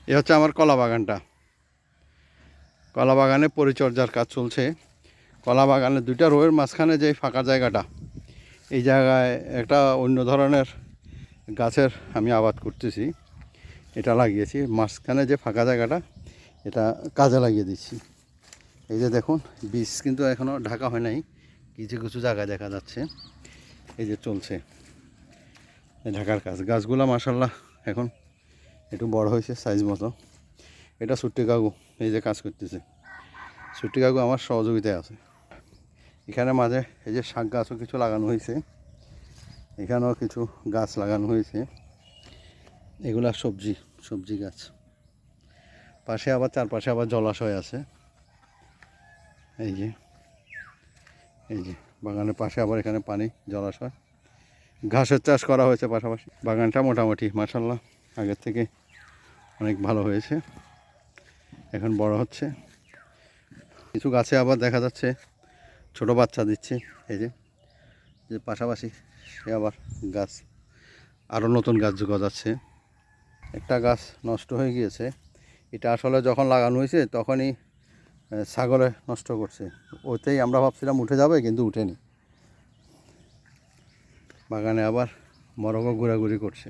এই হচ্ছে আমার কলা বাগানটা। কলা বাগানে পরিচর্যার কাজ চলছে। কলা বাগানের দুইটা রোয়ের মাঝখানে যে ফাঁকা জায়গাটা, এই জায়গায় একটা অন্য ধরনের গাছের আমি আবাদ করতেছি। এটা লাগিয়েছি মাঝখানে যে ফাঁকা জায়গাটা, এটা কাজে লাগিয়ে দিচ্ছি। এই যে দেখুন, বীজ কিন্তু এখনও ঢাকা হয় নাই, কিছু কিছু জায়গায় দেখা যাচ্ছে। এই যে চলছে ঢাকার কাজ। গাছগুলো মাশাআল্লাহ এখন একটু বড় হয়েছে সাইজ মতো। এটা ছুট্টি কাকু এই যে কাজ করতেছে। ছুট্টি কাকু আমার সহযোগিতায় আছে। এখানে মাঝে এই যে শাক গাছও কিছু লাগানো হয়েছে, এখানেও কিছু গাছ লাগানো হয়েছে। এগুলা সবজি গাছ। পাশে আবার চারপাশে আবার জলাশয় আছে। এই যে বাগানের পাশে আবার এখানে পানি, জলাশয়, ঘাসের চাষ করা হয়েছে পাশাপাশি। বাগানটা মোটামুটি মাশাআল্লাহ আগের থেকে অনেক ভালো হয়েছে, এখন বড় হচ্ছে। কিছু গাছে আবার দেখা যাচ্ছে ছোট বাচ্চা দিচ্ছে। এই যে পাশাপাশি সে আবার গাছ, আরও নতুন গাছ গজাচ্ছে। একটা গাছ নষ্ট হয়ে গিয়েছে, এটা আসলে যখন লাগানো হয়েছে তখনই ছাগলে নষ্ট করছে। ওতেই আমরা ভাবছিলাম উঠে যাবে, কিন্তু উঠেনি। বাগানে আবার মরগও ঘোরাঘুরি করছে।